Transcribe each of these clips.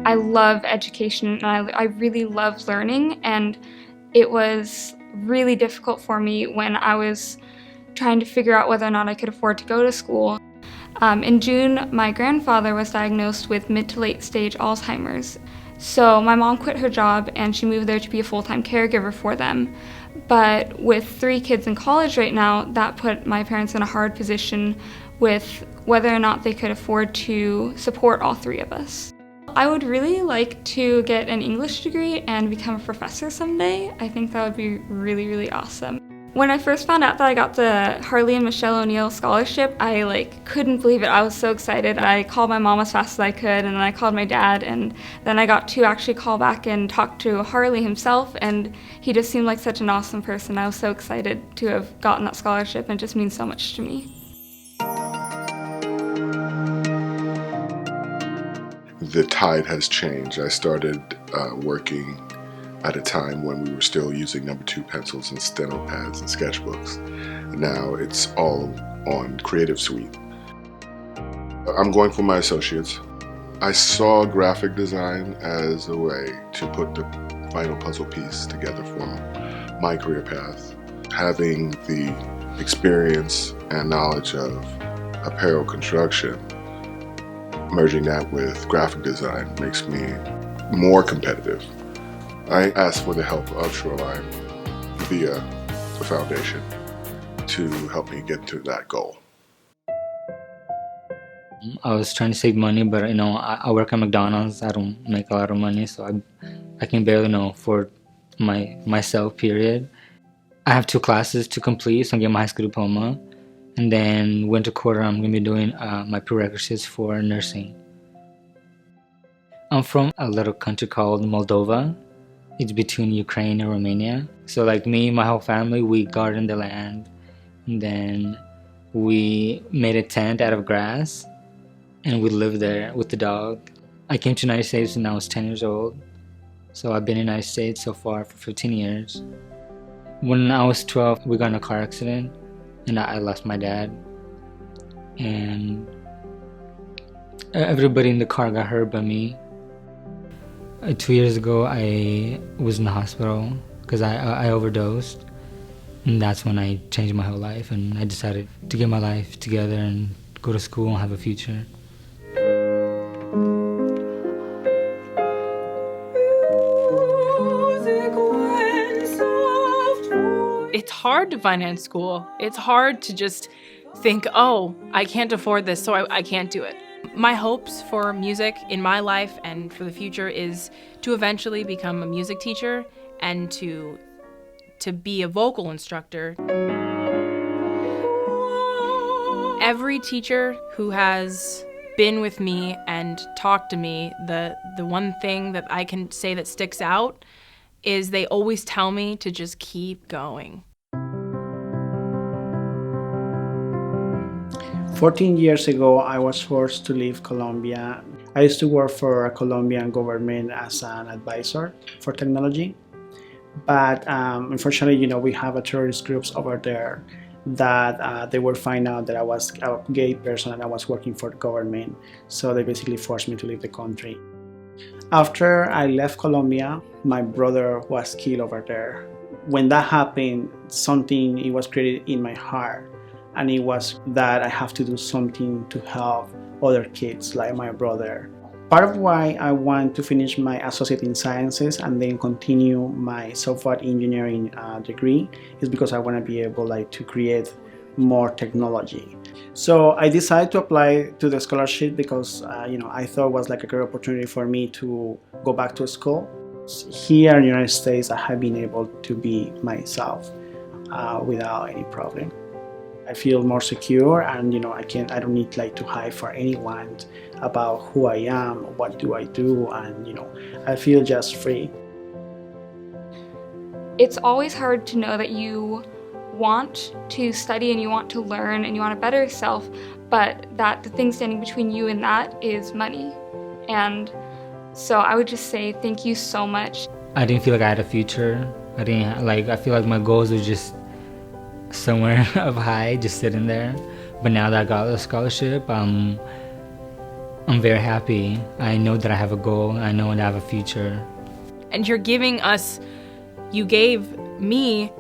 I love education and I really love learning, and it was really difficult for me when I was trying to figure out whether or not I could afford to go to school. In June, my grandfather was diagnosed with mid to late stage Alzheimer's. So my mom quit her job and she moved there to be a full-time caregiver for them. But with 3 kids in college right now, that put my parents in a hard position with whether or not they could afford to support all 3 of us. I would really like to get an English degree and become a professor someday. I think that would be really, really awesome. When I first found out that I got the Harley and Michelle O'Neill scholarship, I couldn't believe it. I was so excited. I called my mom as fast as I could, and then I called my dad, and then I got to actually call back and talk to Harley himself, and he just seemed like such an awesome person. I was so excited to have gotten that scholarship, and it just means so much to me. The tide has changed. I started working at a time when we were still using number 2 pencils and steno pads and sketchbooks. Now it's all on Creative Suite. I'm going for my associates. I saw graphic design as a way to put the final puzzle piece together for my career path. Having the experience and knowledge of apparel construction, merging that with graphic design makes me more competitive. I asked for the help of Shoreline via the foundation to help me get to that goal. I was trying to save money, but I work at McDonald's. I don't make a lot of money, so I can barely afford myself, period. I have 2 classes to complete, so I'm getting my high school diploma. And then winter quarter, I'm going to be doing my prerequisites for nursing. I'm from a little country called Moldova. It's between Ukraine and Romania. So me, my whole family, we gardened the land. And then we made a tent out of grass. And we lived there with the dog. I came to the United States when I was 10 years old. So I've been in the United States so far for 15 years. When I was 12, we got in a car accident. And I lost my dad. And everybody in the car got hurt but me. 2 years ago, I was in the hospital because I overdosed. And that's when I changed my whole life. And I decided to get my life together and go to school and have a future. It's hard to finance school. It's hard to just think, oh, I can't afford this, so I can't do it. My hopes for music in my life and for the future is to eventually become a music teacher and to be a vocal instructor. Every teacher who has been with me and talked to me, the one thing that I can say that sticks out is they always tell me to just keep going. 14 years ago, I was forced to leave Colombia. I used to work for a Colombian government as an advisor for technology. But unfortunately, we have a terrorist groups over there that they will find out that I was a gay person and I was working for the government. So they basically forced me to leave the country. After I left Colombia, my brother was killed over there. When that happened, it was created in my heart. And it was that I have to do something to help other kids like my brother. Part of why I want to finish my associate in sciences and then continue my software engineering degree is because I want to be able to create more technology. So I decided to apply to the scholarship because I thought it was a great opportunity for me to go back to school. Here in the United States, I have been able to be myself without any problem. I feel more secure, and I don't need to hide for anyone about who I am, what do I do, and I feel just free. It's always hard to know that you want to study and you want to learn and you want to better yourself, but that the thing standing between you and that is money. And so I would just say thank you so much. I didn't feel like I had a future. I feel like my goals were just somewhere up high, just sitting there. But now that I got the scholarship, I'm very happy. I know that I have a goal. I know that I have a future. And you gave me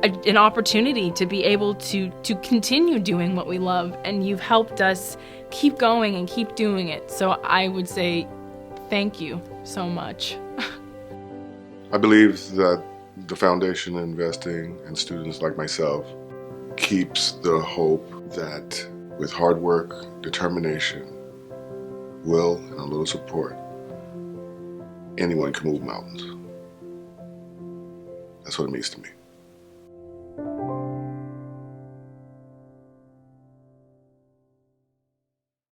an opportunity to be able to continue doing what we love, and you've helped us keep going and keep doing it. So I would say thank you so much. I believe that the foundation investing in students like myself keeps the hope that with hard work, determination, will, and a little support, anyone can move mountains. That's what it means to me.